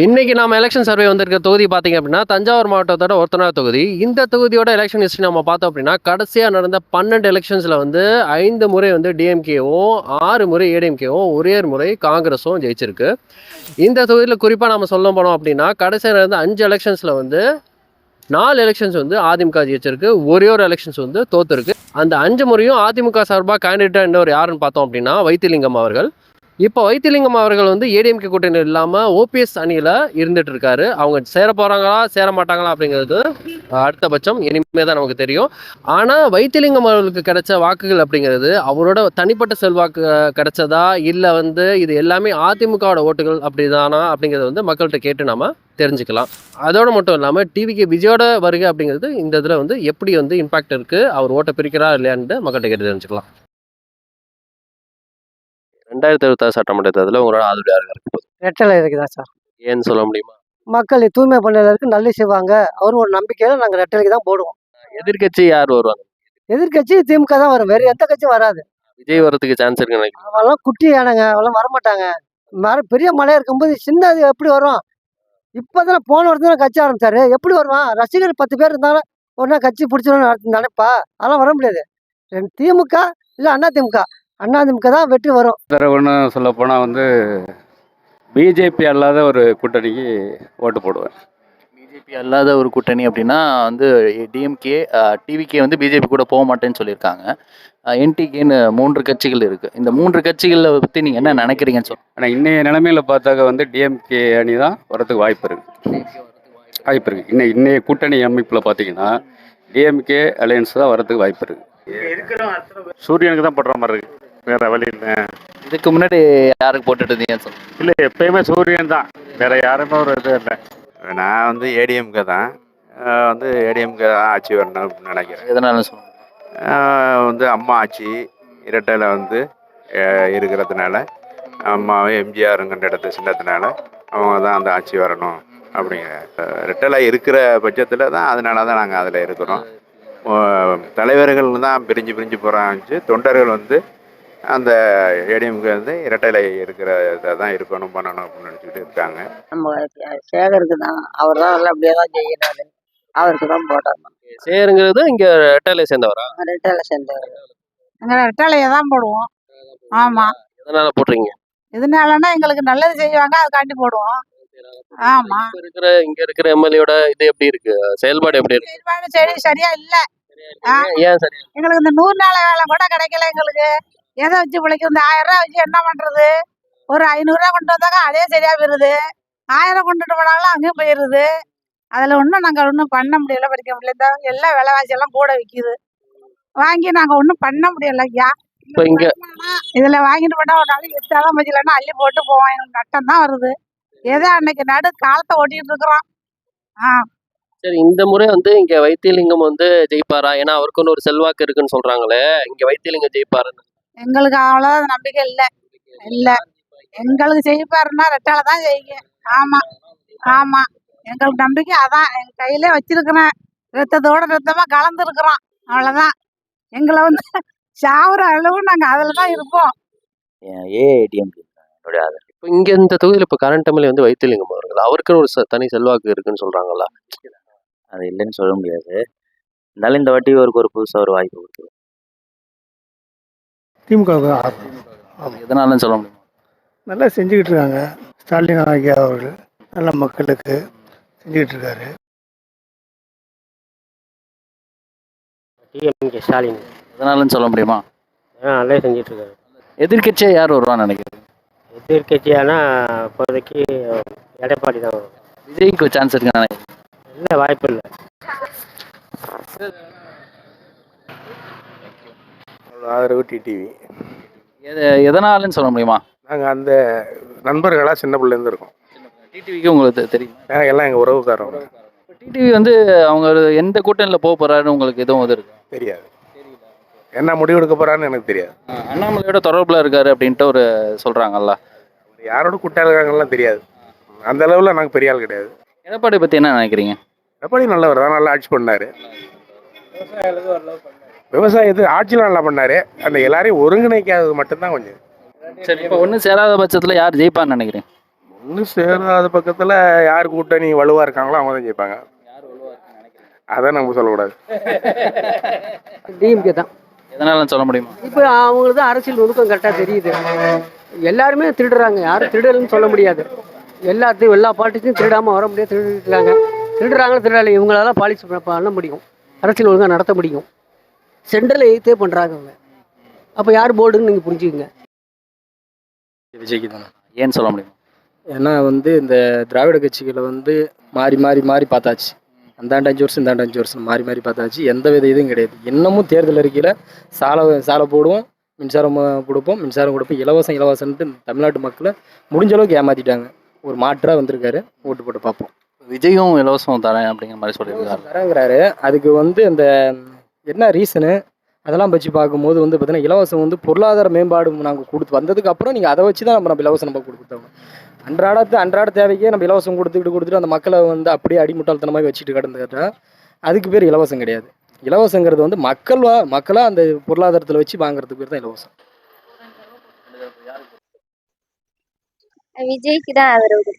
இன்னைக்கு நம்ம election survey வந்திருக்க தொகுதி பார்த்தீங்க அப்படின்னா தஞ்சாவூர் மாவட்டத்தோட ஒருத்தனார் தொகுதி. இந்த தொகுதியோட எலெக்ஷன் ஹிஸ்ட்ரி நம்ம பார்த்தோம் அப்படின்னா கடைசியாக நடந்த 12 எலெக்ஷன்ஸில் வந்து 5 முறை வந்து டிஎம்கேவும் 6 முறை ஏடிஎம்கேவும் ஒரே முறை காங்கிரஸும் ஜெயிச்சிருக்கு. இந்த தொகுதியில் குறிப்பாக நம்ம சொல்ல போனோம் அப்படின்னா கடைசியாக நடந்த 5 எலெக்ஷன்ஸில் வந்து 4 எலெக்ஷன்ஸ் வந்து அதிமுக ஜெயிச்சிருக்கு, ஒரே ஒரு எலெக்ஷன்ஸ் வந்து தோத்துருக்கு. அந்த 5 முறையும் அதிமுக சார்பாக கேண்டிடேட்டாக இன்னொரு யாருன்னு பார்த்தோம் அப்படின்னா வைத்திலிங்கம் அவர்கள். இப்போ வைத்திலிங்கம் அவர்கள் வந்து ஏடிஎம்கே கூட்டணி இல்லாமல் ஓபிஎஸ் அணியில் இருந்துட்டு இருக்காரு. அவங்க சேர போகிறாங்களா சேர மாட்டாங்களா அப்படிங்கிறது அடுத்தபட்சம் இனிமே தான் நமக்கு தெரியும். ஆனால் வைத்திலிங்கம் அவர்களுக்கு கிடைச்ச வாக்குகள் அப்படிங்கிறது அவரோட தனிப்பட்ட செல்வாக்கு கிடைச்சதா இல்லை வந்து இது எல்லாமே அதிமுகவோட ஓட்டுகள் அப்படிதானா அப்படிங்கிறது வந்து மக்கள்கிட்ட கேட்டு நாம தெரிஞ்சுக்கலாம். அதோடு மட்டும் இல்லாமல் டிவிக்கு விஜயோட வருகை அப்படிங்கிறது இந்த இதில் வந்து எப்படி வந்து இம்பாக்ட் இருக்குது, அவர் ஓட்டை பிரிக்கிறா இல்லையான்னு மக்கள்கிட்ட கேட்டு தெரிஞ்சுக்கலாம். 2026 சட்டமன்ற தேர்தலில் உங்களோட ஆதரவு யாருக்கு இருக்க போகுது? ரெட்டலை இருக்குதா சார்? ஏன்னு சொல்ல முடியுமா? மக்கள் தூய்மை பணியாளருக்கு நல்லது செய்வாங்க அவர் ஒரு நம்பிக்கையில நாங்கள் ரெட்டலைக்கு தான் போடுவோம். எதிர்க்கட்சி யார் வருவாங்க? எதிர்க்கட்சி திமுக தான் வரும், வேற எந்த கட்சியும் வராது. விஜய் வரதுக்கு சான்ஸ் இருக்குன்னு நினைக்கிறேன். அவெல்லாம் குட்டி யானைங்க, அவெல்லாம் வரமாட்டாங்க. பெரிய மழை இருக்கும்போது சின்னது எப்படி வரும்? இப்போதானே போன வருஷம் கட்சி ஆரம்பிச்சாரு, எப்படி வருவான்? ரசிகர் 10 பேர் இருந்தாலும் ஒரு நாள் கட்சி பிடிச்சிடும் நினைப்பா, அதெல்லாம் வர முடியாது. திமுக இல்லை அதிமுக தான் வெற்றி வரும். ஒன்று சொல்ல போனால் வந்து பிஜேபி அல்லாத ஒரு கூட்டணிக்கு ஓட்டு போடுவேன். பிஜேபி அல்லாத ஒரு கூட்டணி அப்படின்னா வந்து டிஎம்கே, டிவிகே வந்து பிஜேபி கூட போக மாட்டேன்னு சொல்லியிருக்காங்க. என்டிகேன்னு 3 கட்சிகள் இருக்குது. இந்த 3 கட்சிகளை பற்றி நீங்கள் என்ன நினைக்கிறீங்கன்னு சொல்லுங்கள். ஆனால் இன்றைய நிலைமையில் பார்த்தாக்க வந்து டிஎம்கே அணி தான் வரத்துக்கு வாய்ப்பு இருக்குது. இன்னைய கூட்டணி அமைப்பில் பார்த்தீங்கன்னா டிஎம்கே அலையன்ஸ் தான் வரத்துக்கு வாய்ப்பு இருக்குது. சூரியனுக்கு தான் போடுற மாதிரி இருக்குது, வேறு வழி இல்லை. இதுக்கு முன்னாடி யாருக்கு போட்டுட்டு இருந்தீங்கன்னு சொல்லுங்கள். இல்லை, எப்பயுமே சூரியன் தான், வேறு யாருமே ஒரு இது இல்லை. நான் வந்து ஏடிஎம்கே தான், வந்து ஏடிஎம்கே தான் ஆட்சி வரணும் அப்படின்னு நினைக்கிறேன். எதனால சொல்லுங்கள். வந்து அம்மா ஆட்சி இரட்டையில் வந்து இருக்கிறதுனால, அம்மாவும் எம்ஜிஆருங்கிற இடத்த சின்னத்தினால அவங்க தான் அந்த ஆட்சி வரணும் அப்படிங்கிற ரெட்டலை இருக்கிற பட்சத்தில் தான், அதனால தான் நாங்கள் அதில் இருக்கிறோம். தலைவர்கள் தான் பிரிஞ்சு போகிறாங்க, தொண்டர்கள் வந்து அந்த ஏடிஎம்கே வந்து இரட்டைலை இருக்கிற இதை தான் இருக்கணும் பண்ணணும் அப்படின்னு நினச்சிக்கிட்டு இருக்காங்க. நம்ம சேகருக்கு தான், அவர் தான் எல்லாம் அப்படியே தான் செய்யறாரு, அவருக்கு தான் போடணும். சேருங்கிறது இங்கே ரெட்டலை சேர்ந்தவரா? ரெட்டலை சேர்ந்தவர். நாங்கள் ரெட்டலையை தான் போடுவோம். ஆமாம். எதனால போடுறீங்க? எதனாலன்னா எங்களுக்கு நல்லது செய்வாங்க, அதுக்காண்டி போடுவோம். ஆமா. இங்க இருக்கிற எம்எல்ஏட இது எப்படி இருக்கு, செயல்பாடு எப்படி இருக்கு? செயல்பாடு சரியா இல்ல. ஏன் சரி? எங்களுக்கு இந்த 100 நாள் வேலை கூட கிடைக்கல. எங்களுக்கு எதை வச்சு பிழைக்கும்? இந்த 1000 ரூபா வச்சு என்ன பண்றது? ஒரு 500 ரூபா கொண்டு வந்தாங்க, அதே சரியா போயிருது. 1000 கொண்டுட்டு போனாலும் அங்கேயும் போயிருது. அதுல நாங்க ஒன்றும் பண்ண முடியல, படிக்க முடியல. எல்லா விலைவாசி எல்லாம் கூட விற்கிது, வாங்கி நாங்க ஒன்றும் பண்ண முடியல. ஐயா, இப்போ இங்க இதுல வாங்கிட்டு போட்டா ஒரு நாளைக்கு வித்தாலும் வச்சுலன்னா அள்ளி போட்டு போவோம். எங்களுக்கு நட்டம் தான் வருது. ஏதோ அன்னைக்கு நடு காலத்தை ஓட்டிட்டு இருக்கிறோம். சரி, இந்த முறை வந்து இங்க வைத்திலிங்கம் வந்து ஜெயிப்பாரா? ஏன்னா அவருக்குன்னு ஒரு செல்வாக்கு இருக்குன்னு சொல்றாங்களே, இங்க வைத்திலிங்கம் ஜெயிப்பாருன்னு எங்களுக்கு அவ்வளவு நம்பிக்கை இல்ல. எங்களுக்கு ஜெயிப்பாருன்னா ரெட்டால தான் ஜெயிக்கும். ஆமா, எங்களுக்கு நம்பிக்கை அதான். எங்க கையிலே வச்சிருக்கிறேன், ரத்தத்தோட ரத்தமா கலந்து இருக்கிறோம், அவ்வளவுதான். எங்களை வந்து சாவுற அளவு நாங்க அதுலதான் இருப்போம். என்னுடைய ஆதரவு. இப்போ இங்க இந்த தொகுதியில் இப்போ கரண்ட் எம்எல்ஏ வந்து வைத்திலிங்கம் அவர்கள், அவருக்குன்னு ஒரு தனி செல்வாக்கு இருக்குன்னு சொல்றாங்களா? அது இல்லைன்னு சொல்ல முடியாது. இருந்தாலும் இந்த வாட்டி அவருக்கு ஒரு புதுசாக ஒரு வாய்ப்பு கொடுக்குது. திமுக எதனாலன்னு சொல்ல முடியும். நல்லா செஞ்சுக்கிட்டு இருக்காங்க. ஸ்டாலின் ஐயா அவர்கள் நல்ல மக்களுக்கு செஞ்சுக்கிட்டு இருக்காரு. டிஎம்கே ஸ்டாலின். எதனாலன்னு சொல்ல முடியுமா. நல்லா செஞ்சுட்டு இருக்காரு. எதிர்கட்சியா யார் வருவான்னு நினைக்கிறேன். எதிர்கட்சியானா இப்போதைக்கு எடப்பாடி தான் வரும். விஜய்க்கு சான்ஸ் இருக்குன்னு நினைக்கிறேன். இல்லை, வாய்ப்பு இல்லை. ஆதரவு டிடிவி. எதனாலன்னு சொல்ல முடியுமா. நாங்கள் அந்த நண்பர்களாக சின்ன பிள்ளைலேருந்து இருக்கோம். டிடிவிக்கு உங்களுக்கு தெரியும். எல்லாம் எங்கள் உறவுக்காரவங்க. டிடிவி வந்து அவங்க எந்த கூட்டணியில் போக போகிறாருன்னு உங்களுக்கு எதுவும் இது இருக்கு? தெரியாது, என்ன முடிவு எடுக்க போகிறான்னு எனக்கு தெரியாது. அண்ணாமலையோட தொடர்பில் இருக்காரு அப்படின்ட்டு ஒரு சொல்கிறாங்கல்ல, யாரோட கூட்டாளி இருக்காங்கலாம் தெரியாது. அந்த அளவில் நாங்கள் பெரிய ஆள் கிடையாது. எடப்பாடி பற்றி என்ன நினைக்கிறீங்க. எடப்பாடி நல்லவர் தான், நல்லா ஆட்சி பண்ணார். விவசாயத்து ஆட்சியில் நல்லா பண்ணார். அந்த எல்லாரையும் ஒருங்கிணைக்காதது மட்டும்தான் கொஞ்சம். சரி, இப்போ ஒன்றும் சேராத பட்சத்தில் யார் ஜெயிப்பான்னு நினைக்கிறேன். ஒன்றும் சேராத பக்கத்தில் யார் கூட்டணி வலுவாக இருக்காங்களோ அவங்க தான் ஜெயிப்பாங்க. அதான் நம்ம சொல்லக்கூடாது. டிஎம்கே தான். எதனால சொல்ல முடியுமா? இப்போ அவங்களுக்கு தான் அரசியல் நுணுக்கம் கரெக்டாக தெரியுது. எல்லாருமே திருடுறாங்க, யாரும் திருடலன்னு சொல்ல முடியாது. எல்லாத்தையும் எல்லா பார்ட்டிக்கும் திருடாமல் வர முடியாது, திருடுறாங்க. திருடல இவங்களால பாலிசி பண்ண முடியும், அரசியல் ஒழுங்காக நடத்த முடியும். சென்ட்ரல் எய்த்தே பண்ணுறாங்க அவங்க. அப்போ யார் போர்டுன்னு நீங்கள் புரிஞ்சுக்கங்க. விஜய்க்கு தானே. ஏன்னு சொல்ல முடியுமா? ஏன்னா இந்த திராவிட கட்சிகளை மாறி மாறி மாறி பார்த்தாச்சு. அந்தாண்டு 5 வருஷம் இந்தாண்டு 5 வருஷம் மாறி மாறி பார்த்தாச்சு. எந்த வித இதுவும் கிடையாது. இன்னமும் தேர்தல் அறிக்கையில் சாலை போடுவோம், மின்சாரம் கொடுப்போம், இலவசம்ன்ட்டு தமிழ்நாட்டு மக்களை முடிஞ்ச அளவுக்கு ஏமாற்றிட்டாங்க. ஒரு மாற்றாக வந்திருக்காரு, ஓட்டு போட்டு பார்ப்போம். விஜயும் இலவசம் தரேன் அப்படிங்கிற மாதிரி சொல்லியிருக்காரு. தரங்கிறாரு. அதுக்கு அந்த என்ன ரீசனு அதெல்லாம் வச்சு பார்க்கும்போது பார்த்தீங்கன்னா இலவசம் பொருளாதார மேம்பாடு நாங்கள் கொடுத்து வந்ததுக்கு அப்புறம் நீங்கள் அதை வச்சு தான் நம்ம இலவசம் நம்ம கொடுத்தோம். அன்றாட தேவைக்கே நம்ம இலவசம் கொடுத்துட்டு அந்த மக்களை அப்படியே அடிமுட்டாள்தனமாக வச்சுட்டு கிடந்துக்கிட்டா அதுக்கு பேர் இலவசம் கிடையாது. இலவசங்கிறது மக்களாக அந்த பொருளாதாரத்தில் வச்சு வாங்குறதுக்கு பேர் தான் இலவசம். விஜய்க்கு தான் ஆதரவு.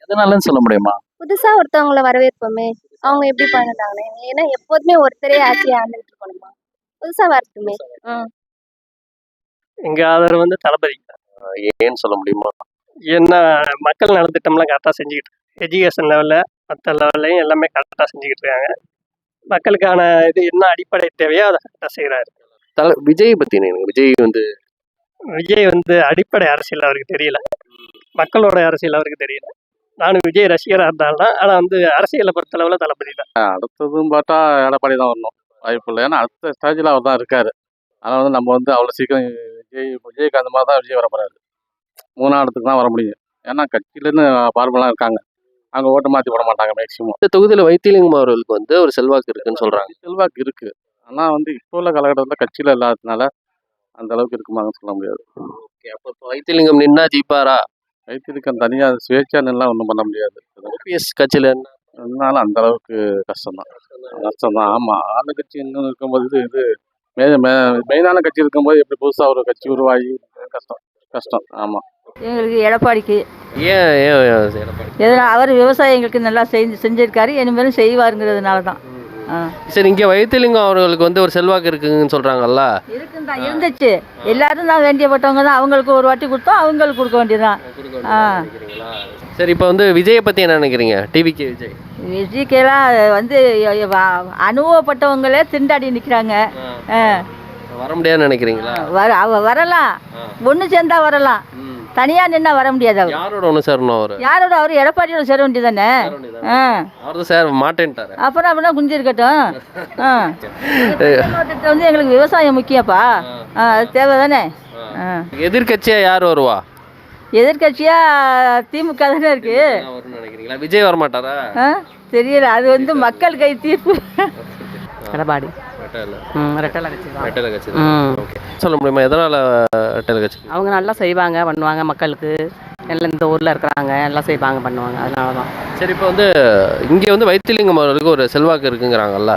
எதனாலன்னு சொல்ல முடியுமா? புதுசா ஒருத்தவங்களை வரவேற்போமே, அவங்க எப்படி பண்ணுறாங்க? ஏன்னா எப்போதுமே ஒருத்தரே ஆட்சி ஆண்டுட்டு இருக்கணுமா, புதுசா வரட்டுமே. எங்க ஆதரவு தளபதி. ஏன்னு சொல்ல முடியுமா? என்ன மக்கள் நலத்திட்டம்லாம் கரெக்டாக செஞ்சுக்கிட்டு, எஜுகேஷன் லெவலில் மற்ற லெவல்லையும் எல்லாமே கரெக்டாக செஞ்சுக்கிட்டு இருக்காங்க. மக்களுக்கான இது என்ன அடிப்படை தேவையோ அதை கரெக்டாக செய்கிறாரு. விஜய் பற்றி விஜய் விஜய் அடிப்படை அரசியல் அவருக்கு தெரியல, மக்களோட அரசியல் அவருக்கு தெரியல. நானும் விஜய் ரசிகராக இருந்தாலும் ஆனால் அரசியலை பொறுத்தளவில் தளபதி தான். அடுத்ததும் பார்த்தா எடப்பாடி தான் வரணும், வாய்ப்பு இல்லை. ஏன்னா அடுத்த ஸ்டேஜில் அவர் தான் இருக்கார். அதனால் நம்ம அவ்வளோ சீக்கிரம் விஜய்க்கு அந்த மாதிரி தான் விஜய் வர போகிறாரு. 3ஆம் இடத்துக்கு தான் வர முடியும். ஏன்னா கட்சியிலேருந்து பார்வலாம் இருக்காங்க, அவங்க ஓட்டு மாற்றி போட மாட்டாங்க மேக்சிமம். இந்த தொகுதியில் வைத்திலிங்கம் அவர்களுக்கு ஒரு செல்வாக்கு இருக்குன்னு சொல்கிறாங்க. செல்வாக்கு இருக்குது, ஆனால் இப்போ உள்ள காலகட்டத்தில் கட்சியில் இல்லாததுனால அந்த அளவுக்கு இருக்குமான்னு சொல்ல முடியாது. ஓகே, அப்போ வைத்திலிங்கம் நின்னா ஜெயிப்பாரா? வைத்திலிங்கம் தனியாக சுயேட்சா நின்னா ஒன்றும் பண்ண முடியாது. ஓபிஎஸ் கட்சியில் இருந்தாலும் அந்த அளவுக்கு கஷ்டம்தான். ஆமாம், ஆளு கட்சி இன்னும் இருக்கும்போது இது மெயினான கட்சி இருக்கும்போது எப்படி புதுசாக ஒரு கட்சி உருவாகி கஷ்டம். ஆமாம், எங்களுக்கு எடப்பாடிக்கு. ஏன் எடப்பாடி? எதனா அவர் விவசாயிகளுக்கு நல்லா செஞ்சிருக்காரு, இனிமேலும் செய்வாருங்கிறதுனால தான். சரி, இங்கே வைத்திலிங்கம் அவர்களுக்கு ஒரு செல்வாக்கு இருக்குன்னு சொல்கிறாங்கல்ல. இருக்குதான், இருந்துச்சு. எல்லாரும் தான் வேண்டியப்பட்டவங்க தான், அவங்களுக்கு ஒரு வாட்டி கொடுத்தோம், அவங்களுக்கு கொடுக்க வேண்டியதுதான். சரி, இப்போ விஜயை பற்றி என்ன நினைக்கிறீங்க? டிவிக்கு விஜய் விஜய்க்கெல்லாம் அனுபவப்பட்டவங்களே திண்டாடி நிற்கிறாங்க. வர முடியாதுன்னு நினைக்கிறீங்களா? வரலாம், ஒன்று சேர்ந்தா வரலாம், தனியா நின்னா வர முடியாது. அவர் யாரோட ஒன்று சேரணும்? அவர் எடப்பாடியோட சேர வேண்டியதானே. அவர் சேர மாட்டேன்ட்டாரு. அப்புறம் அப்படின்னா குஞ்சு இருக்கட்டும். எங்களுக்கு விவசாயம் முக்கியப்பா, அது தேவை தானே. எதிர்கட்சியா யார் வருவா? எதிர்கட்சியா திமுக தானே இருக்கு. நினைக்கிறீங்களா விஜய் வர மாட்டாரா? தெரியல, அது மக்கள் கை தீர்ப்பு. எடப்பாடி சொல்ல முடியுமா எதனால ரெட்டலை கட்சி? அவங்க நல்லா செய்வாங்க, பண்ணுவாங்க, மக்களுக்கு எல்லாம் இந்த ஊரில் இருக்கிறாங்க, எல்லாம் செய்வாங்க, பண்ணுவாங்க, அதனால தான். சரி, இப்போ இங்கே வைத்திலிங்கம் அவர்களுக்கு ஒரு செல்வாக்கு இருக்குங்கிறாங்கல்ல.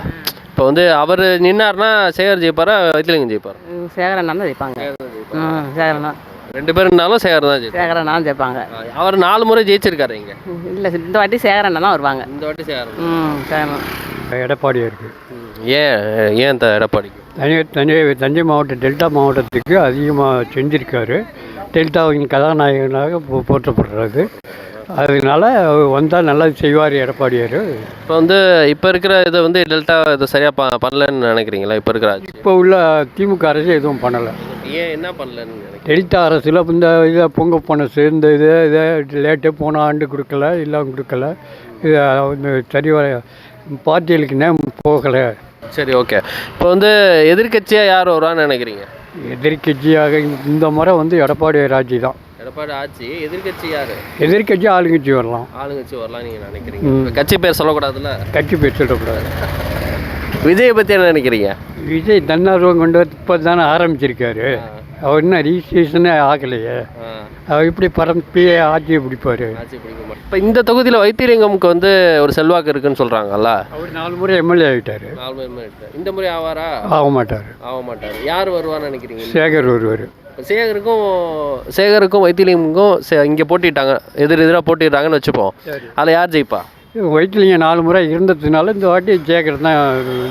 இப்போ அவர் நின்னார்னா சேகர் ஜெயிப்பாரா வைத்திலிங்கம் ஜெயிப்பாரா? சேகரன் தான் ஜெயிப்பாங்க. சேகரனா 2 பேர் இருந்தாலும் சேகர் தான் ஜெயிப்பாங்க. சேகரனா ஜெயிப்பாங்க. அவர் 4 முறை ஜெயிச்சிருக்காரு இங்கே. இல்லை, இந்த வாட்டி சேகரன் தான் வருவாங்க. இந்த வாட்டி சேகரன். சேகரன். எடப்பாடியாக இருக்குது. ஏன் எடப்பாடிக்கு? தஞ்சை மாவட்டம் டெல்டா மாவட்டத்துக்கு அதிகமாக செஞ்சுருக்காரு. டெல்டாவின் கதாநாயகனாக போற்றப்படுறது. அதனால வந்தால் நல்லா செய்வார் எடப்பாடியார். இப்போ இப்போ இருக்கிற இதை டெல்டா இதை சரியாக பண்ணலன்னு நினைக்கிறீங்களா? இப்போ இருக்கிற இப்போ உள்ள திமுக அரசு எதுவும் பண்ணலை. ஏன் என்ன பண்ணலன்னு நினைக்கிறீங்க? டெல்டா அரசில் இந்த இதை பொங்க போனஸ் இந்த இதை லேட்டு போன ஆண்டு கொடுக்கல, எல்லாம் கொடுக்கல. இதை சரி பார்ட்டிகளுக்கு நேம் போகலை. சரி, ஓகே. இப்போ எதிர்கட்சியாக யார் வருவான்னு நினைக்கிறீங்க? எதிர்கட்சியாக இந்த முறை எடப்பாடி ஆட்சி தான். எடப்பாடி ஆட்சி. எதிர்கட்சி யார்? எதிர்கட்சி ஆளுங்கட்சி வரலாம். ஆளுங்கட்சி வரலாம் நீங்கள் நினைக்கிறீங்க? கட்சி பேர் சொல்லக்கூடாதுல்ல? கட்சி பேர் சொல்லக்கூடாது. விஜயை பற்றி என்ன நினைக்கிறீங்க? விஜய் தன்னார்வம் கொண்டு இப்போ தானே ஆரம்பிச்சிருக்காரு. அவர் இன்னும் ரிஜிஸ்ட்ரேஷனே ஆகலையே, அவர் இப்படி பரம்பி ஆட்சியை பிடிப்பார். இப்போ இந்த தொகுதியில் வைத்திலிங்கமுக்கு ஒரு செல்வாக்கு இருக்குன்னு சொல்கிறாங்கல்ல. அவர் 4 முறை எம்எல்ஏ ஆகிட்டார். 4 முறை எம்எல்ஏ. இந்த முறை ஆவாரா? ஆக மாட்டார். யார் வருவான்னு நினைக்கிறீங்க? சேகர் வருவார். சேகருக்கும் வைத்திலிங்கமுக்கும் இங்கே போட்டிட்டாங்க, எதிராக போட்டிடுறாங்கன்னு வச்சுப்போம். அதில் யார் ஜெயிப்பா? வைத்திலிங்கம் 4 முறை இருந்ததுனால இந்த வாட்டி சேகர் தான்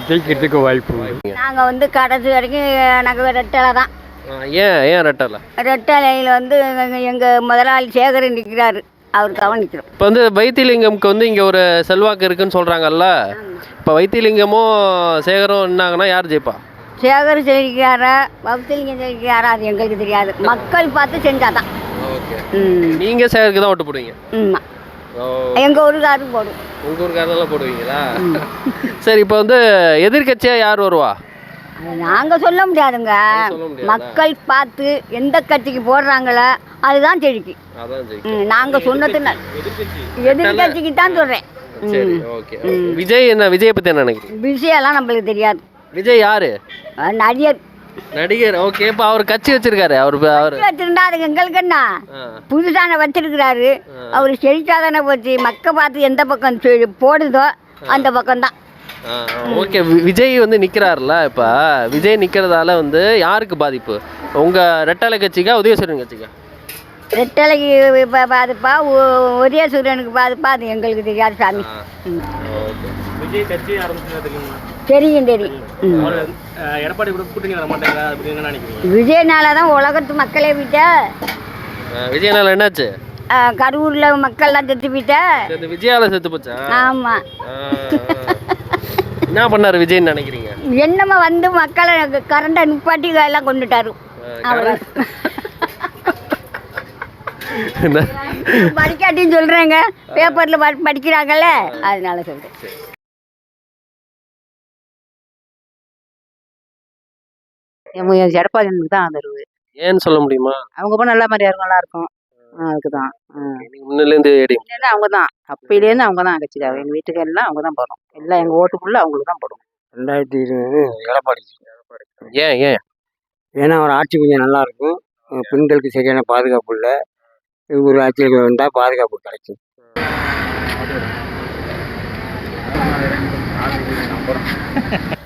ஜெயிக்கிறதுக்கு வாய்ப்பு. நாங்கள் வந்து கடைசி வரைக்கும் நாங்கள் ரெட்டலை தான். ஏன் ரெட்டலை? ரெட்டலையில் வந்து எங்கள் முதலாளி சேகர் நிற்கிறாரு, அவருக்கு அவன் நிற்கிறோம். இப்போ வந்து வைத்திலிங்கம்க்கு வந்து இங்கே ஒரு செல்வாக்கு இருக்குன்னு சொல்கிறாங்கல்ல, இப்போ வைத்திலிங்கமும் சேகரும் என்னாங்கன்னா யார் ஜெயிப்பா? சேகர் ஜெயிக்கிறாரா வைத்திலிங்கம் ஜெயிக்கிறாரா அது எங்களுக்கு தெரியாது, மக்கள் பார்த்து செஞ்சாதான். ஓகே. நீங்கள் சேகருக்கு தான் ஓட்டு போடுவீங்க? ஆமாம், எங்கள் ஊருக்காருக்கு போடுவோம். உங்கள் ஊருக்காரெல்லாம் போடுவீங்களா? சரி, இப்போ வந்து எதிர்கட்சியாக யார் வருவா? நாங்கள் சொல்ல முடியாதுங்க, மக்கள் பார்த்து எந்த கட்சிக்கு போடுறாங்களோ அதுதான் ஜெயிக்கு. நாங்கள் சொன்னது எதிர்கட்சிக்கு தான் சொல்கிறேன். சரி, ஓகே. விஜயை பற்றி என்ன நினைக்கிறீங்க? விஷயம்லாம் நம்மளுக்கு தெரியாது. விஜய் யாரு? நடிகர். ஓகே. இப்போ அவர் கட்சி வச்சிருக்காரு, அவர் வச்சிருந்தா அதுக்கு எங்களுக்கு என்ன, புதுசான வச்சிருக்கிறாரு. அவர் செழிச்சாதானே போச்சு, மக்கள் பார்த்து எந்த பக்கம் போடுதோ அந்த பக்கம்தான். ஓகே. விஜய் வந்து நிற்கிறாருல, இப்போ விஜய் நிற்கிறதால வந்து யாருக்கு பாதிப்பு? உங்கள் ரெட்டலை கட்சிக்கா உதயசூரியன் கட்சிக்கா? ரெட்டலைக்கு பாதிப்பா உதயசூரியனுக்கு பாதிப்பா அது எங்களுக்கு தெரியாது சாமி. விஜய் கட்சி ஆரம்பிச்சு தெரியும். எடப்பாடி கூட கூட்டணி வர மாட்டேங்கிறா, அப்படின்னு என்ன நினைக்கிறீங்க? விஜயனால தான் உலகத்து மக்களே விட்ட. விஜயனால என்னாச்சு? கரூரில் மக்கள்லாம் செத்து போயிட்ட. விஜயால செத்து போச்சா? ஆமாம். என்ன பண்ணாரு விஜய்ன்னு நினைக்கிறீங்க? என்னமா வந்து மக்களை கரண்டை நிப்பாட்டி எல்லாம் கொண்டுட்டாரு. படிக்காட்டின்னு சொல்றேங்க, பேப்பர்ல படிக்கிறாங்கல்ல, அதனால சொல்றேன். எடப்பாடி தான் ஆதரவு. ஏன்னு சொல்ல முடியுமா? அவங்க போனால் நல்ல மாதிரியா இருக்கும், நல்லா இருக்கும். அதுக்கு தான் முன்னிலேருந்து அவங்க தான், அப்பையிலேருந்து அவங்க தான் கட்சிக்காரங்க. எங்கள் வீட்டுக்கு எல்லாம் அவங்க தான் போகிறோம், எல்லாம் எங்கள் ஓட்டுக்குள்ளே அவங்களுக்கு தான் போடுவோம். 2020 எடப்பாடி. ஏன்? ஏன்னா அவர் ஆட்சி கொஞ்சம் நல்லா இருக்கும், பெண்களுக்கு சரியான பாதுகாப்பு இல்லை. ஒரு ஆட்சியில் வந்தால் பாதுகாப்பு கிடைக்கும்.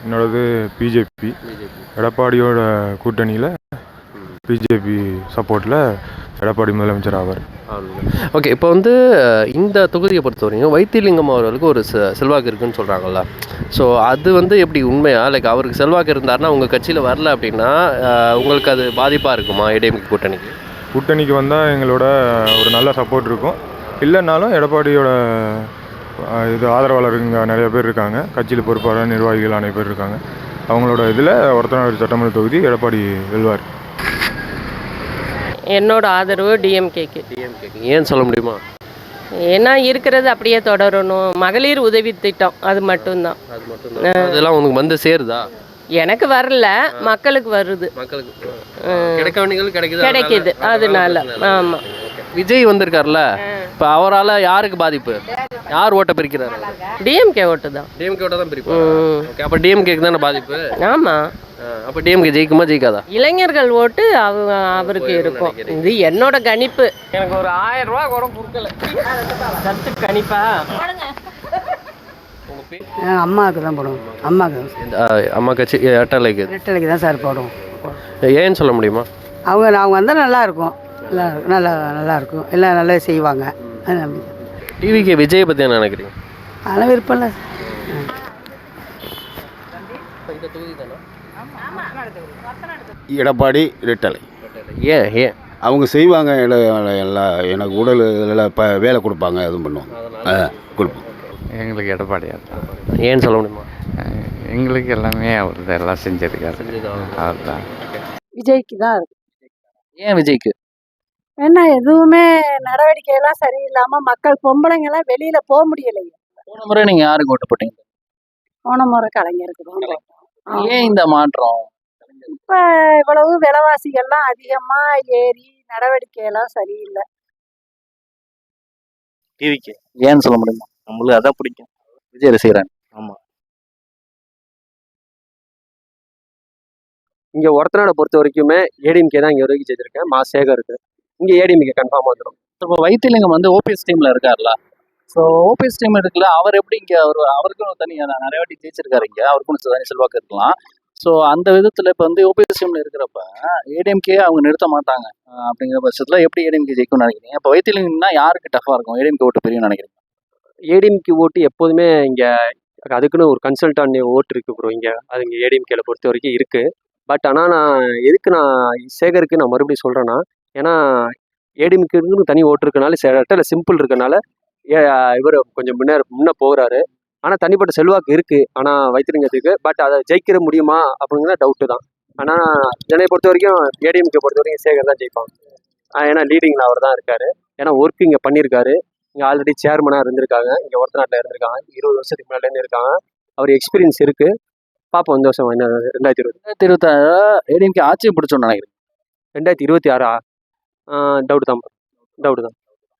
என்னோடது பிஜேபி. எடப்பாடியோட கூட்டணியில் பிஜேபி சப்போர்ட்டில் எடப்பாடி முதலமைச்சர் ஆவார். ஓகே. இப்போ வந்து இந்த தொகுதியை பொறுத்த வரைக்கும் வைத்திலிங்கம் அவர்களுக்கு ஒரு செல்வாக்கு இருக்குன்னு சொல்கிறாங்கல்ல, ஸோ அது வந்து எப்படி உண்மையா? லைக் அவருக்கு செல்வாக்கு இருந்தாருன்னா உங்கள் கட்சியில் வரல அப்படின்னா உங்களுக்கு அது பாதிப்பாக இருக்குமா? ஏடிஎம்கே கூட்டணிக்கு வந்தால் எங்களோட ஒரு நல்ல சப்போர்ட் இருக்கும். இல்லைன்னாலும் எடப்பாடியோட இது ஆதரவாளருங்க நிறைய பேர் இருக்காங்க, கட்சியில் பொறுப்பாளர் நிர்வாகிகள் அனைத்து பேர் இருக்காங்க. அவங்களோட இதில் ஒருத்தநாடு சட்டமன்ற தொகுதி எடப்பாடி வெல்வார். என்னோட ஆதரவு டிஎம்கேக்கு. ஏன் சொல்ல முடியுமா? ஏன்னா இருக்கிறது அப்படியே தொடரணும். மகளிர் உதவி திட்டம் அது மட்டும்தான். அதெல்லாம் உங்களுக்கு வந்து சேருதா? எனக்கு வரல, மக்களுக்கு வருது. கிடைக்குது அதனால. ஆமாம். விஜய் வந்திருக்காருல்ல, இப்போ அவரால் யாருக்கு பாதிப்பு? யார் ஓட்டை பிரிக்கிறாரு? டிஎம்கே ஓட்டு தான். டிஎம்கே ஓட்டை தான் பிரிப்பாங்க. ஓகே. அப்போ டிஎம்கேக்கு தானே பாதிப்பு? ஆமாம். அப்போ டிஎம்கே ஜெயிக்குமா ஜெயிக்காதா? இளைஞர்கள் ஓட்டு அவருக்கு இருக்கும். இது என்னோட கணிப்பு. எனக்கு ஒரு 1000 ரூபா கூட கொடுக்கல. கருத்து கணிப்பா? அம்மாவுக்கு தான் போடுவோம். அம்மா கட்சி ரெட்டலைக்கு தான் சார் போடுவோம். ஏன்னு சொல்ல முடியுமா? அவங்க வந்தால் நல்லா இருக்கும், நல்லா இருக்கும், எல்லாம் நல்லா செய்வாங்க. டிவிக்கு விஜய் பற்றி என்ன நினைக்கிறீங்க? அதெல்லாம் விருப்பம் இல்லை. எடப்பாடி ரெட்டலை. ஏன் அவங்க செய்வாங்க, எல்லாம் எனக்கு உடல் எல்லாம் இப்போ வேலை கொடுப்பாங்க, எதுவும் பண்ணுவாங்க, கொடுப்போம். எங்களுக்கு எடப்பாடியா தான். ஏன்னு சொல்ல முடியுமா? எங்களுக்கு எல்லாமே அவர் தான் எல்லாம் செஞ்சிருக்காரு. அவர் தான். விஜய்க்கு தான் இருக்கு. ஏன் விஜய்க்கு? ஏன்னா எதுவுமே நடவடிக்கையெல்லாம் சரியில்லாமல் மக்கள் பொம்பளைங்கெல்லாம் வெளியில் போக முடியலையே. போன முறை நீங்கள் யாருக்கு ஓட்டு போட்டீங்க? போன முறை கலைஞருக்கு தான் போட்டோம். ஏன் இந்த மாற்றம்? இப்போ இவ்வளவு விலைவாசிகள்லாம் அதிகமாக ஏறி நடவடிக்கையெல்லாம் சரியில்லை. டிவிக்கு ஏன்னு சொல்ல முடியுமா? நம்மளுக்கு அதான் பிடிக்கும், விஜய் ரசிகரான். ஆமாம். இங்கே ஒருத்தநாடை பொறுத்த வரைக்குமே ஏடிஎம்கே தான் இங்கே வரைக்கும் ஜெயிச்சிருக்கேன். சேகருக்கு இங்கே ஏடிஎம்கே கன்ஃபார்மாக வந்துடும். இப்போ வைத்திலிங்கம் வந்து ஓபிஎஸ் டீமில் இருக்கார்ல, ஸோ ஓபிஎஸ் டீம் இருக்குல்ல, அவர் எப்படி இங்கே அவருக்கும் தனி நிறைய வாட்டி ஜெயிச்சிருக்காரு, இங்கே அவருக்கும் தனி செல்வாக்கு இருக்கலாம். ஸோ அந்த விதத்தில் இப்போ வந்து ஓபிஎஸ்எம்ல இருக்கிறப்ப ஏடிஎம்கே அவங்க நிறுத்த மாட்டாங்க அப்படிங்கிற பட்சத்தில் எப்படி ஏடிஎம்கே ஜெயிக்கும்னு நினைக்கிறீங்க? இப்போ வைத்திலிங்கம்னா யாருக்கு டஃபாக இருக்கும்? ஏடிஎம்கே ஓட்டு பெரிய நினைக்கிறீங்க? ஏடிஎம்கே ஓட்டு எப்போதுமே இங்கே அதுக்குன்னு ஒரு கன்சல்டான் ஓட்டு இருக்குது ப்ரோ. அது இங்கே ஏடிஎம்கேல பொறுத்த வரைக்கும் இருக்குது. பட் ஆனால் நான் சேகருக்கு நான் மறுபடியும் சொல்கிறேன்னா, ஏன்னா ஏடிஎம்கேன்னு தனி ஓட்டு இருக்கனால ரெட்டலை சிம்பிள் இருக்கனால இவர் கொஞ்சம் முன்ன போகிறாரு. ஆனால் தனிப்பட்ட செல்வாக்கு இருக்குது ஆனால் வைத்திலிங்கத்துக்கு. பட் அதை ஜெயிக்கிற முடியுமா அப்படிங்கிற டவுட்டு தான். ஆனால் என்னை பொறுத்த வரைக்கும் ஏடிஎம்கே பொறுத்த வரைக்கும் சேகர் தான் ஜெயிப்பாங்க. ஏன்னா லீடிங்கில் அவர் தான் இருக்கார். ஏன்னா ஒர்க் இங்கே பண்ணியிருக்காரு. இங்கே ஆல்ரெடி சேர்மனாக இருந்திருக்காங்க. இங்கே ஒருத்த நாட்டில் இருந்திருக்காங்க. 20 வருஷத்துக்கு முன்னாடிலேருந்து இருக்காங்க. அவர் எக்ஸ்பீரியன்ஸ் இருக்குது. பார்ப்போம் இந்த வருஷம் என்ன 2026 ஏடிஎம்கே ஆட்சியை பிடிச்சோன்னு நினைக்கிறேன். 2026 டவுட் தான்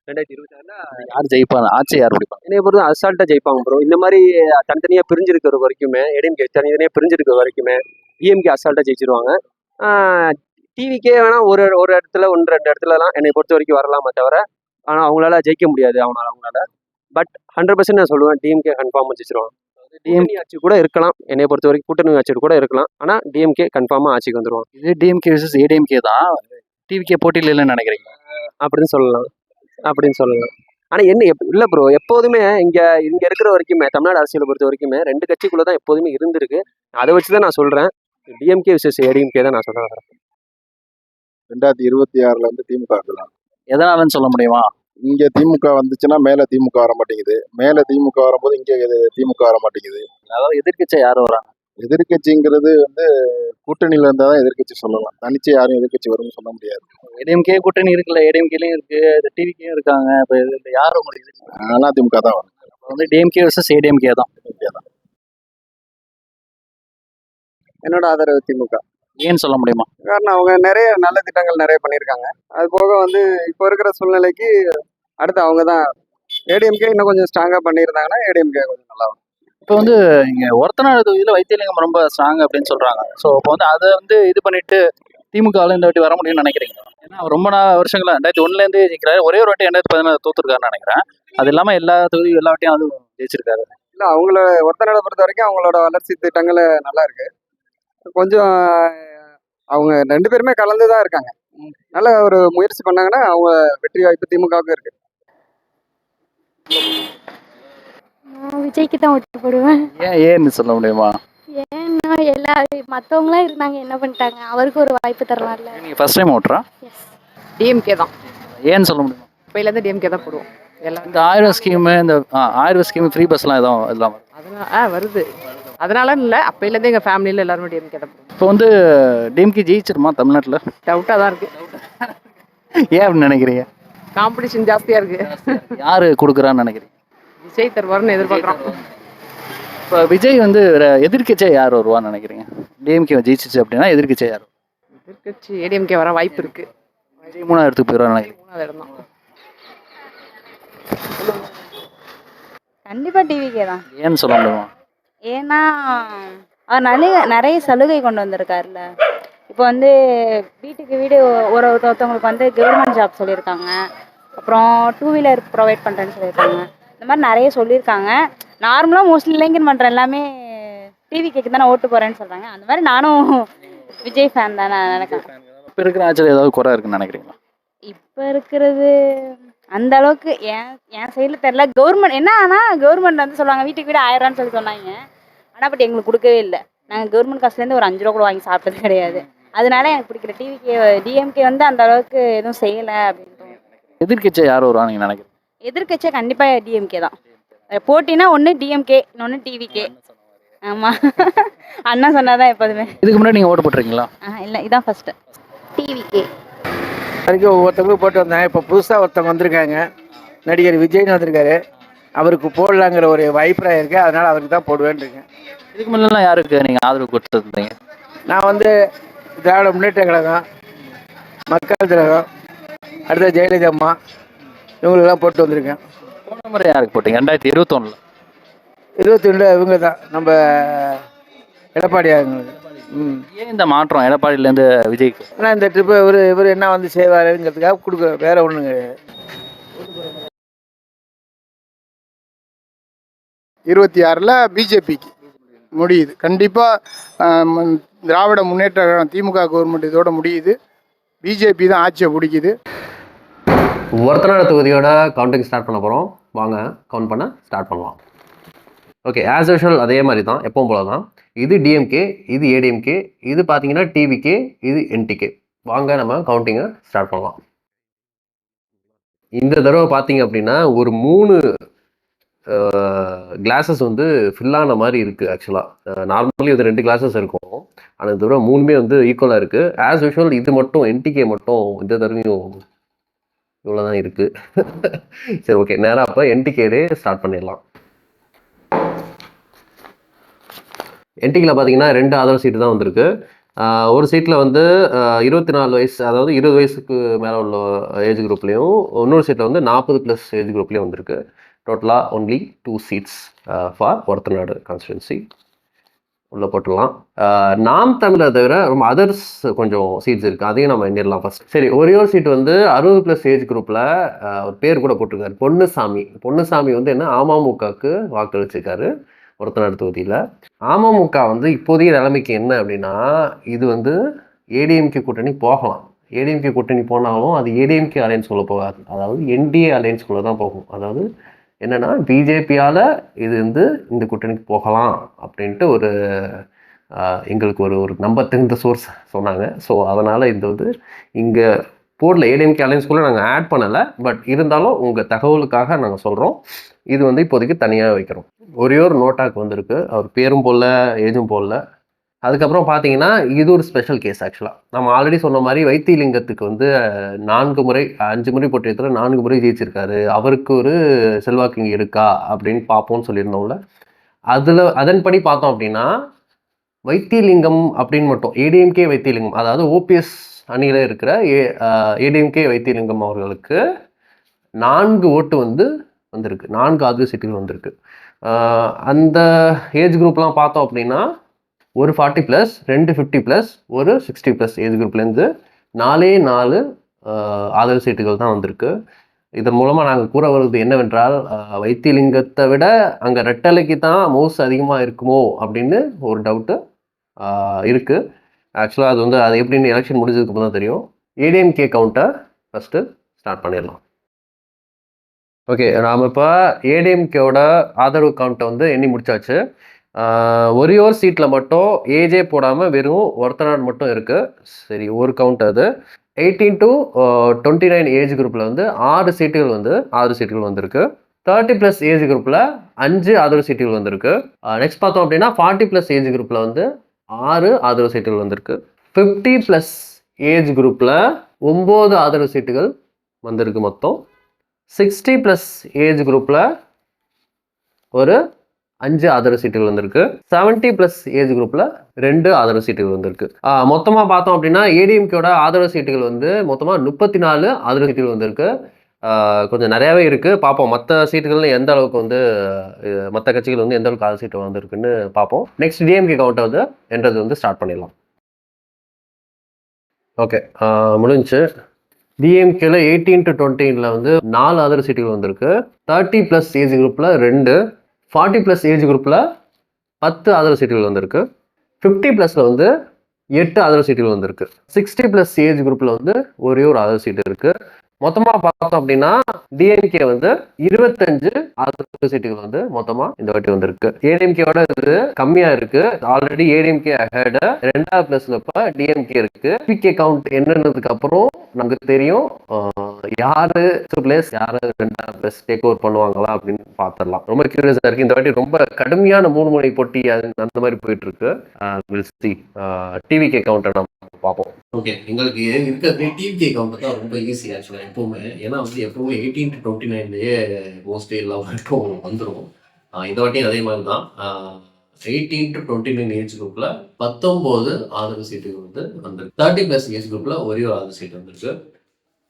2026 யார் ஜெயிப்பாங்க? ஆட்சி யார் பிடிப்பாங்க? என்னைய பொறுத்த அசால்ட்டாக ஜெயிப்பாங்க ப்ரோ. இந்த மாதிரி தனித்தனியாக பிரிஞ்சிருக்கிற வரைக்குமே ஏடிஎம்கே தனித்தனியாக பிரிஞ்சிருக்கிற வரைக்குமே டிஎம்கே அசால்ட்டாக ஜெயிச்சிருவாங்க. டிவிக்கே வேணால் ஒரு இடத்துல 1-2 இடத்துலலாம் என்னை பொறுத்த வரைக்கும் வரலாமே தவிர ஆனால் அவங்களால ஜெயிக்க முடியாது அவங்களால. பட் 100% நான் சொல்லுவேன் டிஎம்கே கன்ஃபார்மாக ஜெயிச்சிருவாங்க. டிஎம்கே ஆட்சி கூட இருக்கலாம். என்னை பொறுத்த வரைக்கும் கூட்டணி ஆட்சி கூட இருக்கலாம். ஆனால் டிஎம்கே கன்ஃபார்மாக ஆட்சிக்கு வந்துடுவாங்க. இது டிஎம்கே விசஸ் ஏடிஎம்கே தான். டிவிக்கே போட்டியில் இல்லைன்னு நினைக்கிறீங்க? அப்படின்னு சொல்லலாம். ஆனால் என்ன இல்லை ப்ரோ, எப்போதுமே இங்கே இருக்கிற வரைக்குமே தமிழ்நாடு அரசியலை பொறுத்த வரைக்குமே 2 கட்சிக்குள்ளே தான் எப்போதுமே இருந்திருக்கு. அதை வச்சு தான் நான் சொல்கிறேன். டிஎம்கே விசஸ் ஏடிஎம்கே தான் நான் சொல்கிறேன். 2026 வந்து திமுக இருக்கலாம். எதனாலன்னு சொல்ல முடியுமா? இங்கே திமுக வந்துச்சுன்னா மேலே திமுக வர மாட்டேங்குது. மேலே திமுக வரும்போது இங்கே திமுக வர மாட்டேங்குது. அதாவது எதிர்க்கட்சி யாரும் வராங்க? எதிர்கட்சிங்கிறது வந்து கூட்டணியில் இருந்தால் தான் எதிர்கட்சி சொல்லலாம். தனிச்சு யாரும் எதிர்கட்சி வரும்னு சொல்ல முடியாது. ஏடிஎம்கே கூட்டணி இருக்குல்ல, ஏடிஎம்கேலையும் இருக்கு, டிவிக்கேயும் இருக்காங்க. இப்போ இதில் யாரும் உங்களுக்கு அதிமுக தான் வரும். வந்து டிஎம்கே விசஸ் ஏடிஎம்கே தான். என்னோட ஆதரவு திமுக. ஏன்னு சொல்ல முடியுமா? காரணம் அவங்க நிறைய நல்ல திட்டங்கள் நிறைய பண்ணியிருக்காங்க. அது போக வந்து இப்போ இருக்கிற சூழ்நிலைக்கு அடுத்து அவங்க தான் ஏடிஎம்கே இன்னும் கொஞ்சம் ஸ்ட்ராங்காக பண்ணியிருந்தாங்கன்னா ஏடிஎம்கே கொஞ்சம் நல்லா இருக்கும். இப்போ வந்து இங்கே ஒருத்தநாடு தொகுதியில் வைத்தியலிங்கம் ரொம்ப ஸ்ட்ராங் அப்படின்னு சொல்கிறாங்க. ஸோ இப்போ வந்து அதை வந்து இது பண்ணிட்டு திமுகவில் இந்த வாட்டி வர முடியும்னு நினைக்கிறீங்க? ஏன்னா ரொம்ப வருஷங்களா 2001 ஜெயிக்கிறாரு. ஒரே ஒரு வாட்டி 2016 தோத்துருக்காருன்னு நினைக்கிறேன். அது இல்லாமல் எல்லா தொகுதியும் எல்லா வாட்டியும் அதுவும் ஜெயிச்சிருக்காரு. இல்லை அவங்கள ஒருத்தநாடை பொறுத்த வரைக்கும் அவங்களோட வளர்ச்சி திட்டங்கள் நல்லா இருக்கு. கொஞ்சம் அவங்க 2 பேருமே கலந்து தான் இருக்காங்க. நல்ல ஒரு முயற்சி பண்ணாங்கன்னா அவங்க வெற்றி வாய்ப்பு திமுகவுக்கு இருக்கு. விஜய்க்கு தான் ஓட்டு போடுவேன். ஏன்னு சொல்ல முடியுமா? ஏன்னா மற்றவங்களாம் இருந்தாங்க, என்ன பண்ணிட்டாங்க, அவருக்கு ஒரு வாய்ப்பு தரலாம்ல. நீங்கள் ஃபர்ஸ்ட் டைம் ஓட்டுறா? டிஎம்கே தான். ஏன்னு சொல்ல முடியுமா? இப்போலேருந்து டிஎம்கே தான் போடுவோம். எல்லாம் இந்த 1000 ஸ்கீமு, இந்த 1000 ஸ்கீமு, ஃப்ரீ பஸ்லாம் எதுவும் இதெல்லாம் அதனால வருது. அதனால இல்லை, அப்போலேருந்து எங்கள் ஃபேமிலியில் எல்லாருமே டிஎம்கே தான் போடுவோம். இப்போ வந்து டிஎம்கே ஜெயிச்சிருமா தமிழ்நாட்டில்? டவுட்டாக தான் இருக்குது. ஏன் அப்படின்னு நினைக்கிறீங்க? காம்படிஷன் ஜாஸ்தியாக இருக்குது. யார் கொடுக்குறான்னு நினைக்கிறீங்க? விஜய் தருவார்னு எதிர்பார்க்குறோம். இப்போ விஜய் வந்து எதிர்க்கட்சியாக யார் வருவான்னு நினைக்கிறீங்க? டிஎம்கே ஜெயிச்சிச்சு அப்படின்னா எதிர்க்கட்சியாக யார்? எதிர்க்கட்சி ஏடிஎம்கே வர வாய்ப்பு இருக்குது. விஜய் 3வது இடத்துக்கு போயிடுவான்னு நினைக்கிறேன். 3வது இடம் தான். கண்டிப்பாக டிவிக்கே தான். ஏன்னு சொல்ல முடியுமா? ஏன்னா அவர் நிறைய சலுகை கொண்டு வந்திருக்காருல்ல. இப்போ வந்து வீட்டுக்கு வீடு ஒருத்தவங்களுக்கு வந்து கவர்மெண்ட் ஜாப் சொல்லியிருக்காங்க. அப்புறம் 2 வீலர் ப்ரொவைட் பண்ணுறேன்னு சொல்லியிருக்காங்க. இந்த மாதிரி நிறைய சொல்லியிருக்காங்க. நார்மலாக மோஸ்ட்லி இளைஞர் பண்ணுற எல்லாமே டிவிக்கு தானே ஓட்டு போகிறேன்னு சொல்கிறாங்க. அந்த மாதிரி நானும் விஜய் ஃபேன் தான் நான் நினைக்கிறேன். இப்போ இருக்கிற ஆட்சியில் ஏதாவது குறை இருக்குன்னு நினைக்கிறீங்களா? இப்போ இருக்கிறது அந்த அளவுக்கு என் சைடில் தெரில. கவர்மெண்ட் என்ன ஆனால் கவர்மெண்ட் வந்து சொல்லுவாங்க வீட்டுக்கு வீடு 1000 ரூபான்னு சொல்லி சொன்னாங்க. ஆனால் பட் எங்களுக்கு கொடுக்கவே இல்லை. நாங்கள் கவர்மெண்ட் காசுலேருந்து ஒரு 5 ரூபா கூட வாங்கி சாப்பிட்டது கிடையாது. அதனால எனக்கு பிடிக்கிற டிஎம்கே வந்து அந்த அளவுக்கு எதுவும் செய்யலை அப்படின்னு. எதிர்க்கட்சியாக யார் வருவான்னு நீங்கள் நினைக்கிறீங்க? எதிர்க்கட்சியாக கண்டிப்பாக டிஎம்கே தான். போட்டினா ஒன்று டிஎம்கே, இன்னொன்று டிவிகே. ஆமாம், அண்ணா சொன்னாதான் எப்போதுமே. இதுக்கு முன்னாடி நீங்கள் ஓட்டு போட்டுருக்கீங்களா? இல்லை, இதான் ஃபஸ்ட்டு. டிவிகே வரைக்கும் ஒவ்வொருத்தவங்களும் போட்டு வந்தாங்க. இப்போ புதுசாக ஒருத்தவங்க வந்திருக்காங்க, நடிகர் விஜய்னு வந்திருக்காரு. அவருக்கு போடலாங்கிற ஒரு அபிப்பிராயம் இருக்குது. அதனால் அவருக்கு தான் போடுவேன்னு இருக்கேன். இதுக்கு முன்னெல்லாம் யாருக்கு நீங்கள் ஆதரவு கொடுத்துருந்தீங்க? நான் வந்து திராவிட முன்னேற்ற கழகம், மக்கள் திலகம், அடுத்த ஜெயலலிதா அம்மா, இவங்களுக்கெல்லாம் போட்டு வந்திருக்கேன். போன முறை யாருக்கு போட்டீங்க? 2021 21 இவங்க தான் நம்ம எடப்பாடி அவங்களுக்கு. ஏன் இந்த மாற்றம் எடப்பாடியிலேருந்து விஜய்க்கு? ஆனால் இந்த ட்ரிப்பு இவர் என்ன வந்து செய்வாருங்கிறதுக்காக கொடுக்க, வேற ஒன்றும் கிடையாது. 26 பிஜேபிக்கு முடியுது. கண்டிப்பாக திராவிட முன்னேற்ற கழகம் திமுக கவர்மெண்ட் இதோட முடியுது. பிஜேபி தான் ஆட்சியை பிடிக்குது. ஒருத்தநாடு தொகுதியோட கவுண்டிங் ஸ்டார்ட் பண்ண போகிறோம். வாங்க கவுண்ட் பண்ண ஸ்டார்ட் பண்ணலாம். ஓகே, ஆஸ் யூஷுவல் அதே மாதிரி தான், எப்பவும் போல தான். இது டிஎம்கே, இது ஏடிஎம்கே, இது பார்த்தீங்கன்னா டிவிகே, இது என்டிகே. வாங்க நம்ம கவுண்டிங்கை ஸ்டார்ட் பண்ணலாம். இந்த தடவை பார்த்தீங்க அப்படின்னா ஒரு 3 கிளாஸஸ் வந்து ஃபில்லான மாதிரி இருக்குது. ஆக்சுவலாக நார்மலி இது 2 கிளாஸஸ் இருக்கும், ஆனால் இந்த தடவை 3மே வந்து ஈக்குவலாக இருக்குது. ஆஸ் யூஷுவல் இது மட்டும் என்டிகே மட்டும் இந்த தடவையும் இவ்வளோ தான் இருக்குது. சரி, ஓகே, நேராக அப்போ என்டிகேலே ஸ்டார்ட் பண்ணிடலாம். என்டிகேல பார்த்தீங்கன்னா 2 ஆதரவு சீட்டு தான் வந்திருக்கு. ஒரு சீட்டில் வந்து 24 வயசு, அதாவது 20 வயசுக்கு மேலே உள்ள ஏஜ் குரூப்லேயும், இன்னொரு சீட்டில் வந்து 40+ ஏஜ் குரூப்லேயும் வந்திருக்கு. டோட்டலாக only 2 seeds for Orathanadu constituency. உள்ளே போட்டுடலாம். நாம் தமிழை தவிர ரொம்ப அதர்ஸ் கொஞ்சம் சீட்ஸ் இருக்குது, அதையும் நம்ம எண்ணிடலாம் ஃபஸ்ட். சரி, ஒரே ஒரு சீட் வந்து 60+ ஏஜ் குரூப்பில் ஒரு பேர் கூட போட்டிருக்காரு, பொன்னுசாமி. பொன்னுசாமி வந்து என்ன, அமமுகவுக்கு வாக்களிச்சிருக்காரு ஒருத்தநாடு தொகுதியில். அமமுக வந்து இப்போதைய நிலைமைக்கு என்ன அப்படின்னா, இது வந்து ஏடிஎம்கே கூட்டணி போகலாம். ஏடிஎம்கே கூட்டணி போனாலும் அது ஏடிஎம்கே அலையன்ஸ்குள்ளே போகாது, அதாவது என்டிஏ அலையன்ஸ்குள்ளே தான் போகும். அதாவது என்னென்னா பிஜேபியால் இது வந்து இந்த கூட்டணிக்கு போகலாம் அப்படின்ட்டு ஒரு எங்களுக்கு ஒரு நம்ப தெரிந்த சோர்ஸ் சொன்னாங்க. ஸோ அதனால் இது வந்து இங்கே போர்டில் ஏடிஎம்கே அலையன்ஸ்குள்ளே நாங்கள் ஆட் பண்ணலை, பட் இருந்தாலும் உங்கள் தகவலுக்காக நாங்கள் சொல்கிறோம். இது வந்து இப்போதைக்கு தனியாக வைக்கிறோம். ஒரே ஒரு நோட்டாக்கு வந்திருக்கு, அவர் பேரும் போடல, ஏஜும் போடல. அதுக்கப்புறம் பார்த்தீங்கன்னா இது ஒரு ஸ்பெஷல் கேஸ். ஆக்சுவலாக நம்ம ஆல்ரெடி சொன்ன மாதிரி வைத்திலிங்கத்துக்கு வந்து 5 முறை போட்டியத்தில் 4 முறை ஜெயிச்சிருக்காரு. அவருக்கு ஒரு செல்வாக்கு இங்கே இருக்கா அப்படின்னு பார்ப்போம்னு சொல்லியிருந்தோம்ல. அதன்படி பார்த்தோம் அப்படின்னா வைத்திலிங்கம் அப்படின்னு மட்டும் ஏடிஎம்கே வைத்திலிங்கம், அதாவது ஓபிஎஸ் அணியில் இருக்கிற ஏடிஎம்கே வைத்திலிங்கம் அவர்களுக்கு 4 ஓட்டு வந்திருக்கு, 4 ஆதரவு சீட்டுகள் வந்திருக்கு. அந்த ஏஜ் குரூப்லாம் பார்த்தோம் அப்படின்னா ஒரு 40+, 2 50+, ஒரு 60+ ஏஜ் குரூப்லேருந்து 4 ஆதரவு சீட்டுகள் தான் வந்திருக்கு. இதன் மூலமாக நாங்கள் கூற வருவது என்னவென்றால், வைத்திலிங்கத்தை விட அங்கே ரெட்டலைக்கு தான் மவுஸ் அதிகமாக இருக்குமோ அப்படின்னு ஒரு டவுட்டு இருக்குது. ஆக்சுவலாக அது வந்து அது எப்படின்னு எலெக்ஷன் முடிஞ்சதுக்கு தான் தெரியும். ஏடிஎம்கே கவுண்ட்டை ஃபஸ்ட்டு ஸ்டார்ட் பண்ணிடலாம். ஓகே, நாம் இப்போ ஏடிஎம்கேவோட ஆதரவு கவுண்ட்டை வந்து எண்ணி முடிச்சாச்சு. ஒரே ஒரு சீட்டில் மட்டும் ஏஜே போடாமல் வெறும் ஒருத்தநாடு மட்டும் இருக்குது. சரி, ஒரு கவுண்ட் அது 18 to 29 ஏஜ் குரூப்பில் வந்து 6 சீட்டுகள் வந்திருக்கு. 30+ ஏஜ் குரூப்பில் 5 ஆதரவு சீட்டுகள் வந்திருக்கு. நெக்ஸ்ட் பார்த்தோம் அப்படின்னா 40+ ஏஜ் குரூப்பில் வந்து 6 ஆதரவு சீட்டுகள் வந்திருக்கு. 50+ ஏஜ் குரூப்பில் 9 ஆதரவு சீட்டுகள் வந்திருக்கு மொத்தம். 60+ ஏஜ் குரூப்பில் ஒரு 5 ஆதரவு சீட்டுகள் வந்திருக்கு. 70+ ஏஜ் குரூப்பில் 2 ஆதரவு சீட்டுகள் வந்திருக்கு. மொத்தமாக பார்த்தோம் அப்படின்னா ஏடிஎம்கேயோட ஆதரவு சீட்டுகள் வந்து மொத்தமாக 34 ஆதரவு சீட்டுகள் வந்திருக்கு. கொஞ்சம் நிறையாவே இருக்குது, பார்ப்போம் மற்ற சீட்டுகள் எந்த அளவுக்கு வந்து மற்ற கட்சிகள் வந்து எந்த அளவுக்கு ஆதரவு சீட்டு வந்திருக்குன்னு பார்ப்போம். நெக்ஸ்ட் டிஎம்கே கவுண்டை வந்து என்றது வந்து ஸ்டார்ட் பண்ணிடலாம். ஓகே, முடிஞ்சு. டிஎம்கேல 18 to 29 வந்து 4 ஆதரவு சீட்டுகள் வந்திருக்கு. 30+ ஏஜ் குரூப்பில் 2, 40+ ஏஜ் குரூப்பில் 10 ஆதரவு சீட்டுகள் வந்திருக்கு. 50+ வந்து 8 ஆதரவு சீட்டுகள் வந்திருக்கு. 60+ ஏஜ் குரூப்பில் வந்து ஒரே ஒரு ஆதரவு சீட்டு இருக்குது. மொத்தமாக பார்த்தோம் அப்படின்னா டிஎம்கே வந்து 25 ஆதரவு சீட்டுகள் வந்து மொத்தமாக இந்த வாட்டி வந்திருக்கு. ஏடிஎம்கேவோட இது கம்மியாக இருக்கு. ஆல்ரெடி ஏடிஎம்கே அஹெட், 2வது பிளேஸ்ல இப்போ டிஎம்கே இருக்கு. பிகே கவுண்ட் என்னன்னதுக்கு அப்புறம் நமக்கு தெரியும் யாரு பிளேஸ், யாரு 2வது பிளேஸ் டேக் ஓவர் பண்ணுவாங்களா அப்படின்னு பார்த்துடலாம். ரொம்ப கியூரியஸா இருக்கு. இந்த வாட்டி ரொம்ப கடுமையான 3 முனை போட்டி அந்த மாதிரி போயிட்டு இருக்கு. டிவிகே கவுண்டை நம்ம பார்ப்போம். ஓகே, எங்களுக்கு இருக்கிறது டிவிகே கவுண்ட் தான் ரொம்ப ஈஸி ஆக்சுவலாக எப்பவுமே. ஏன்னா வந்து எப்பவுமே 18 to 29 மோஸ்ட்லி எல்லாம் மட்டும் வந்துடும். இந்த வாட்டியும் அதே மாதிரி தான். 18 to 29 ஏஜ் குரூப்ல 19 ஆதரவு சீட்டுகள் வந்து வந்திருக்கு. 30+ ஏஜ் குரூப்ல ஒரே ஒரு ஆதரவு சீட்டு வந்திருக்கு.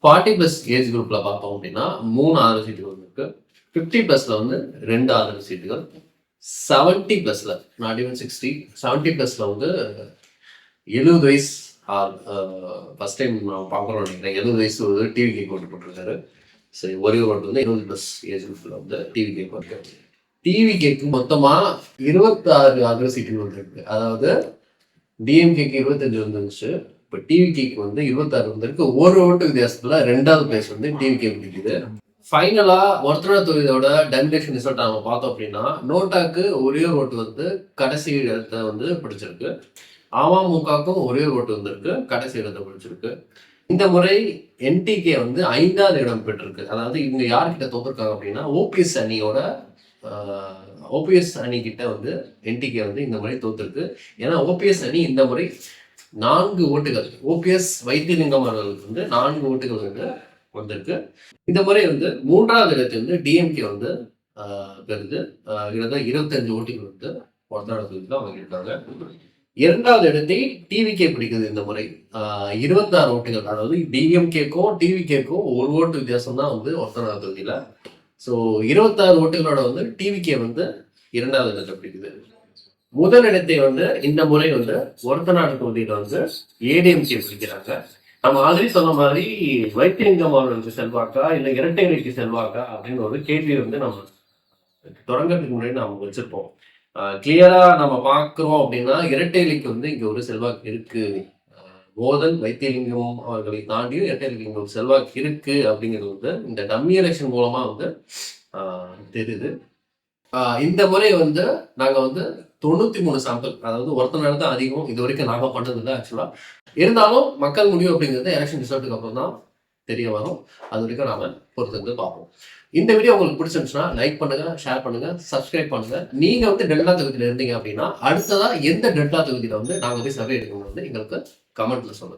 40+ ஏஜ் குரூப்ல பார்த்தோம் அப்படின்னா 3 ஆதரவு சீட்டுகள் வந்திருக்கு. 50+ல வந்து 2 ஆதரவு சீட்டுகள். 70+ல நாட் ஈவன் 60, 70+ல வந்து 70 வயசு ஃபர்ஸ்ட் டைம் நான் பார்க்குறோம் நினைக்கிறேன். 70 வயசு வந்து டிவிகே போட்டு போட்டிருக்காரு. சரி, ஒரே ஒரு வந்து 20+ ஏஜ் குரூப்ல வந்து டிவிகே போட்டு டிவிகேக்கு மொத்தமா 26 அக்ர சீட்டுகள் வந்திருக்கு. அதாவது டிஎம்கேக்கு 25 வந்துருச்சு, இப்போ டிவிகேக்கு வந்து 26 வந்திருக்கு. ஒரு ஓட்டு வித்தியாசத்துல 2வது பிளேஸ் வந்து டிவிகே பிடிக்குது. ஃபைனலா ஒருத்தர தொகுதியோட டெமினேஷன் ரிசல்ட் நம்ம பார்த்தோம் அப்படின்னா நோட்டாக்கு ஒரே ஒரு ஓட்டு வந்து கடைசி இடத்தை வந்து பிடிச்சிருக்கு. அமமுகவுக்கும் ஒரே ஒரு ஓட்டு வந்திருக்கு, கடைசி இடத்தை பிடிச்சிருக்கு. இந்த முறை என்டிகே வந்து 5வது இடம் பெற்றிருக்கு. அதாவது இவங்க யார்கிட்ட தோத்துருக்காங்க அப்படின்னா ஓபிஎஸ் அணி கிட்ட வந்து என்டிகே வந்து இந்த முறை தோத்துருக்கு. ஏன்னா ஓபிஎஸ் அணி இந்த முறை 4 ஓட்டுகள், ஓபிஎஸ் வைத்தியலிங்கம் அவர்களுக்கு வந்து 4 ஓட்டுகள் வந்து வந்திருக்கு. இந்த முறை வந்து 3வது இடத்தை வந்து டிஎம்கே வந்து பெறுது. கிட்டத்தட்ட 25 ஓட்டுகள் வந்து ஒருத்தர் தான் வாங்கியிருக்காங்க. 2வது இடத்தை டிவிகே பிடிக்குது. இந்த முறை 26 ஓட்டுகள். அதாவது டிஎம்கேக்கும் டிவிகேக்கும் ஒரு ஓட்டு வித்தியாசம் தான் வந்து ஒருத்தர் தொகுதியில. ஸோ 26 ஓட்டுகளோட வந்து டிவிகே வந்து 2வது இடத்தை பிடிக்குது. முதல் இடத்தை வந்து இந்த முறை வந்து ஒருத்தநாடு தொகுதியில வந்து ஏடிஎம்கே பிடிக்கிறாங்க. நம்ம ஆல்ரெடி சொன்ன மாதிரி வைத்தியலிங்கம் அவர்களுக்கு செல்வாக்கா இல்லை இரட்டை இலைக்கு செல்வாக்கா அப்படின்னு ஒரு கேள்வி வந்து நம்ம தொடங்கறதுக்கு முன்னாடி நம்ம வச்சிருப்போம். கிளியரா நம்ம பார்க்குறோம் அப்படின்னா இரட்டை இலைக்கு வந்து இங்க ஒரு செல்வாக்கு இருக்கு. மோதல் வைத்தியலிங்கம் அவர்களை தாண்டியும் இரட்டை இலைக்கு இங்க ஒரு செல்வாக்கு இருக்கு அப்படிங்கிறது வந்து இந்த டம்மி எலெக்ஷன் மூலமா வந்து தெரியுது. இந்த முறை வந்து நாங்க வந்து 93 சாம்பிள், அதாவது ஒருத்தனால தான் அதிகம் இது வரைக்கும் நாங்கள் பண்ணது இல்லை ஆக்சுவலா. இருந்தாலும் மக்கள் முடிவு அப்படிங்கிறது எலெக்ஷன் ரிசல்ட்டுக்கு அப்புறம் தான் தெரிய வரும். அது வரைக்கும் நாம பொறுத்து பார்ப்போம். இந்த வீடியோ உங்களுக்கு பிடிச்சிருந்துச்சுன்னா லைக் பண்ணுங்க, ஷேர் பண்ணுங்க, சப்ஸ்கிரைப் பண்ணுங்க. நீங்க வந்து டெல்டா தொகுதியில இருந்தீங்க அப்படின்னா அடுத்ததா எந்த டெல்டா தொகுதியில வந்து நாங்க போய் சர்வே எடுக்கணும் வந்து எங்களுக்கு கமெண்ட்ல சொல்லுங்க.